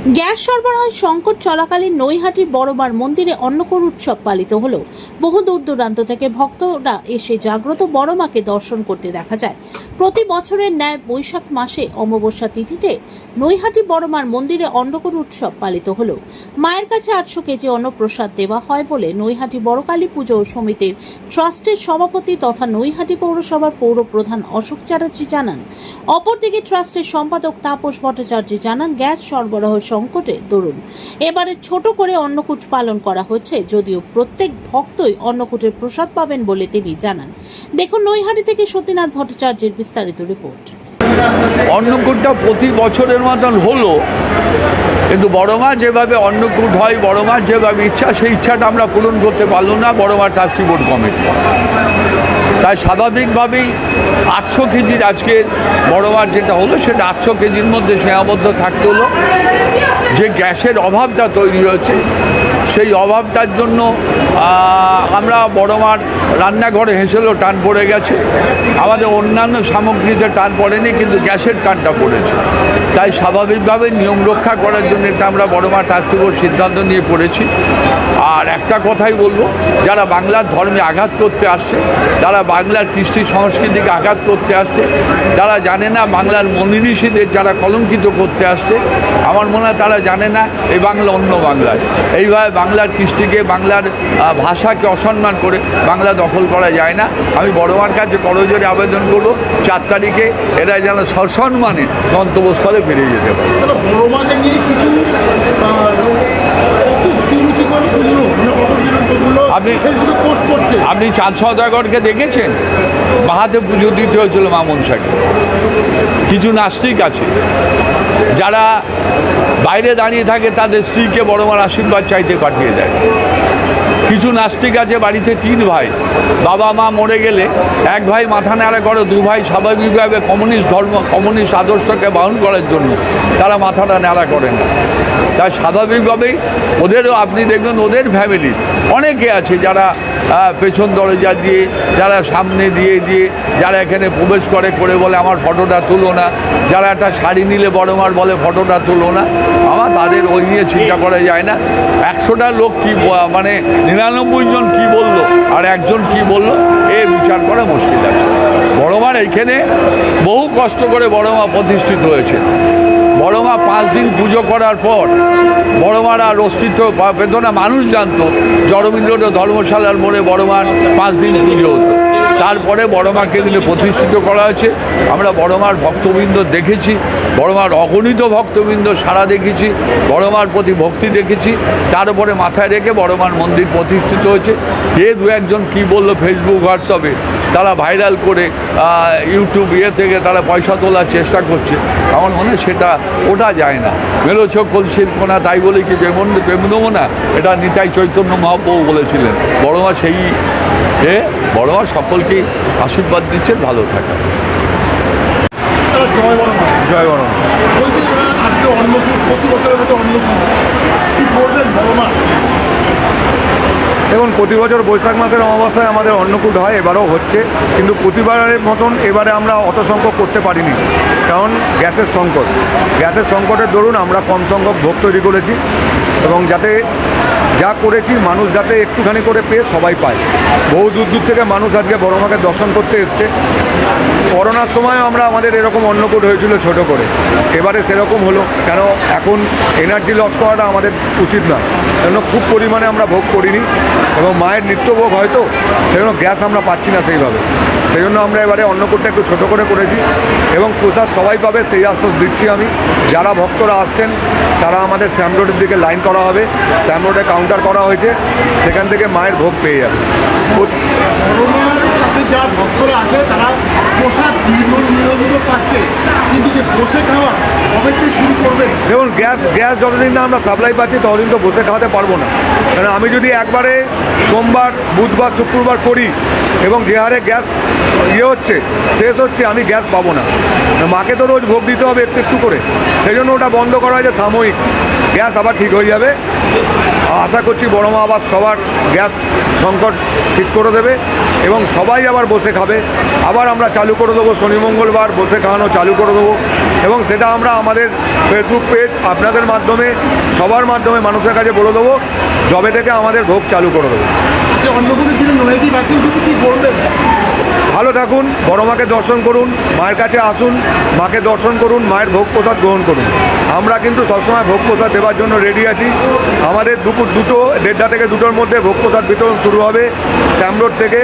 Gas সরবরাহ সংকট চলাকালীন নৈহাটির বড়মার মন্দিরে অন্নকূট উৎসব পালিত হলো। বহু দূর দূরান্ত থেকে ভক্তরা এসে জাগ্রত বড়মাকে দর্শন করতে দেখা যায়। প্রতি বছরের ন্যায় বৈশাখ মাসে অমাবস্যা তিথিতে নৈহাটি বড়মার মন্দিরে অন্নকূট উৎসব পালিত হলো। মায়ের কাছে 800 কেজি অন্নপ্রসাদ দেওয়া হয় বলে নৈহাটি বড়কালী পুজো সমিতির ট্রাস্টের সভাপতি তথা নৈহাটি পৌরসভার পৌর প্রধান অশোক চ্যাটার্জি জানান। অপরদিকে ট্রাস্টের সম্পাদক তাপস ভট্টাচার্য জানান, গ্যাস সরবরাহ সংকটে দরুন এবারে ছোট করে অন্নকূট পালন করা হচ্ছে, যদিও প্রত্যেক ভক্তই অন্নকূটের প্রসাদ পাবেন বলে তিনি জানান। দেখুন নৈহাটি থেকে সতীনাথ ভট্টাচার্যের বিস্তারিত রিপোর্ট। অন্নকূটটা প্রতি বছরের মতন হলো, কিন্তু বড়মা যেভাবে অন্নকূট হয়, বড়মার যেভাবে ইচ্ছা, সেই ইচ্ছাটা আমরা পূরণ করতে পারলো না বড়মা ট্রাস্টি বোর্ড কমিটি। তাই স্বাভাবিকভাবেই 800 কেজির আজকের বড়মার যেটা হলো সেটা 800 কেজির মধ্যে সীমাবদ্ধ থাকতে হলো। যে গ্যাসের অভাবটা তৈরি হয়েছে সেই অভাবটার জন্য আমরা বড়মার রান্নাঘরে হেসেলেও টান পড়ে গেছে, আমাদের অন্যান্য সামগ্রীতে টান পড়েনি, কিন্তু গ্যাসের টানটা পড়েছে। তাই স্বাভাবিকভাবে নিয়ম রক্ষা করার জন্য এটা আমরা বড়মা ট্রাস্টি বোর্ড সিদ্ধান্ত নিয়ে পড়েছি। আর একটা কথাই বলবো, যারা বাংলার ধর্মে আঘাত করতে আসছে, যারা বাংলার কৃষ্টি সংস্কৃতিকে আঘাত করতে আসছে, যারা জানে না বাংলার মনীষীদের যারা কলঙ্কিত করতে আসছে, আমার মনে হয় তারা জানে না এই বাংলা অন্য বাংলায়। এইভাবে বাংলার কৃষ্টিকে, বাংলার ভাষাকে অসম্মান করে বাংলা দখল করা যায় না। আমি বড়মার কাছে করজোরে আবেদন করব, 4 তারিখে এরা যেন সসম্মানে গন্তব্যস্থলে ফিরে যেতে পারে। আপনি চাঁদ সওদাগরকে দেখেছেন? বাহাতে পুজো দিতে হয়েছিল মা মনসাকে। কিছু নাস্তিক আছে যারা বাইরে দাঁড়িয়ে থাকে, তাদের স্ত্রীকে বড়মার আশীর্বাদ চাইতে পাঠিয়ে দেয়। কিছু নাস্তিক আছে বাড়িতে 3 ভাই, বাবা মা মরে গেলে এক ভাই মাথা নাড়া করে, 2 ভাই স্বাভাবিকভাবে কমিউনিস্ট আদর্শকে বাহন করার জন্য তারা মাথাটা নাড়া করেন না। তাই স্বাভাবিকভাবেই ওদেরও আপনি দেখবেন ওদের ফ্যামিলির অনেকে আছে যারা পেছন দরজা দিয়ে, যারা সামনে দিয়ে যারা এখানে প্রবেশ করে বলে আমার ফটোটা তুলো না, যারা একটা শাড়ি নিলে বড়মার বলে ফটোটা তুলো না। আমার তাদের ওই নিয়ে চিন্তা করা যায় না। 100টা লোক কি মানে 99 জন কী বললো আর একজন কি বলল, এ বিচার করা মুশকিল আছে। বড়মার এইখানে বহু কষ্ট করে বড়মা প্রতিষ্ঠিত হয়েছে। বড়মা 5 দিন পুজো করার পর বড়মার আর অস্তিত্ব পেত না। মানুষ জানতো জড়বীন্দ্র ধর্মশালার মোড়ে বড়মার 5 দিন পুজো হতো। তারপরে বড়মাকে দিনে প্রতিষ্ঠিত করা হয়েছে। আমরা বড়মার ভক্তবৃন্দ দেখেছি, বড়মার অগণিত ভক্তবৃন্দ সারা দেখেছি, বড়মার প্রতি ভক্তি দেখেছি। তার উপরে মাথায় রেখে বড়মার মন্দির প্রতিষ্ঠিত হয়েছে। কে 2-1 জন কী বললো ফেসবুক হোয়াটসঅ্যাপে, তারা ভাইরাল করে ইউটিউব থেকে তারা পয়সা তোলার চেষ্টা করছে। আমার মনে হয় সেটা ওটা যায় না। মেলোছ কলসির কোনা, তাই বলে কি প্রেম দেবো না? এটা নিতাই চৈতন্য মহাপ্রভু বলেছিলেন। বড়মা সেই বড়মা সকলকে আশীর্বাদ দিচ্ছেন ভালো থাকা। জয় বড়মা। আজকে অন্নকূট প্রতি বছরের মতো অন্নকূট কি করবেন বড়মা? দেখুন, প্রতি বছর বৈশাখ মাসের অমাবস্যায় আমাদের অন্নকূট হয়, এবারও হচ্ছে, কিন্তু প্রতিবারের মতন এবারে আমরা অত সংখ্যক করতে পারিনি, কারণ গ্যাসের সংকটের দরুন আমরা কম সংখ্যক ভোগ তৈরি করেছি, এবং যাতে যা করেছি মানুষ যাতে একটুখানি করে পেয়ে সবাই পায়। বহু দূর থেকে মানুষ আজকে বড়মাকে দর্শন করতে এসছে। করোনার সময় আমাদের এরকম অন্নকূট হয়েছিল ছোট করে, এবারে সেরকম হলো। কেন এখন এনার্জি লস করাটা আমাদের উচিত না, কেন খুব পরিমাণে আমরা ভোগ করিনি, এবং মায়ের নিত্যভোগ হয়তো সেজন্য গ্যাস আমরা পাচ্ছি না সেইভাবে। সেই জন্য আমরা এবারে অন্নকূটটা একটু ছোটো করে করেছি, এবং প্রসাদ সবাই পাবে সেই আশ্বাস দিচ্ছি আমি। যারা ভক্তরা আসছেন তারা আমাদের শ্যাম রোডের দিকে লাইন করা হবে, শ্যাম রোডে কাউন্টার করা হয়েছে, সেখান থেকে মায়ের ভোগ পেয়ে যাবে। যা ভক্তরা আসে তারা প্রসাদ নিয়মিত পাচ্ছে, কিন্তু যে বসে খাওয়া কবে থেকে শুরু করবেন? দেখুন, গ্যাস যতদিন না আমরা সাপ্লাই পাচ্ছি ততদিন তো বসে খাওয়াতে পারবো না। কারণ আমি যদি একবারে সোমবার, বুধবার, শুক্রবার করি এবং যে হারে গ্যাস শেষ হচ্ছে, আমি গ্যাস পাবো না। মাকে তো রোজ ভোগ দিতে হবে একটু একটু করে, সেই জন্য ওটা বন্ধ করা হয়েছে সাময়িক। গ্যাস আবার ঠিক হয়ে যাবে, আশা করছি বড়মা আবার সবার গ্যাস সংকট ঠিক করে দেবে, এবং সবাই আবার বসে খাবে। আবার আমরা চালু করে দেবো, শনি মঙ্গলবার বসে খাওয়ানো চালু করে দেবো, এবং সেটা আমরা আমাদের ফেসবুক পেজ আপনাদের মাধ্যমে সবার মাধ্যমে মানুষের কাছে বলে দেবো, যবে থেকে আমাদের ভোগ চালু করে দেবো। যে অন্নকূটের দিনে নৈহাটি বাসী উঠেছে কি বলবেন? ভালো থাকুন, বড় মাকে দর্শন করুন, মায়ের কাছে আসুন, মাকে দর্শন করুন, মায়ের ভোগ প্রসাদ গ্রহণ করুন। আমরা কিন্তু সবসময় ভোগ প্রসাদ দেওয়ার জন্য রেডি আছি। আমাদের দুপুর 1:30 থেকে 2টোর মধ্যে ভোগ প্রসাদ বিতরণ শুরু হবে শ্যাম রোড থেকে।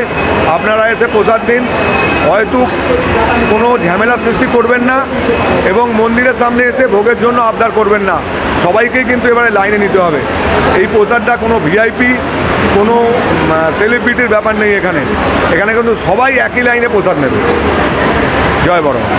আপনারা এসে প্রসাদ দিন, হয়তো কোনো ঝামেলার সৃষ্টি করবেন না এবং মন্দিরের সামনে এসে ভোগের জন্য আবদার করবেন না। সবাইকেই কিন্তু এবারে লাইনে নিতে হবে। এই প্রসাদটা কোনো ভিআইপি, কোনো সেলিব্রিটির ব্যাপার নেই। এখানে কিন্তু সবাই একই লাইনে প্রসাদ নেবে। জয় বড় মা।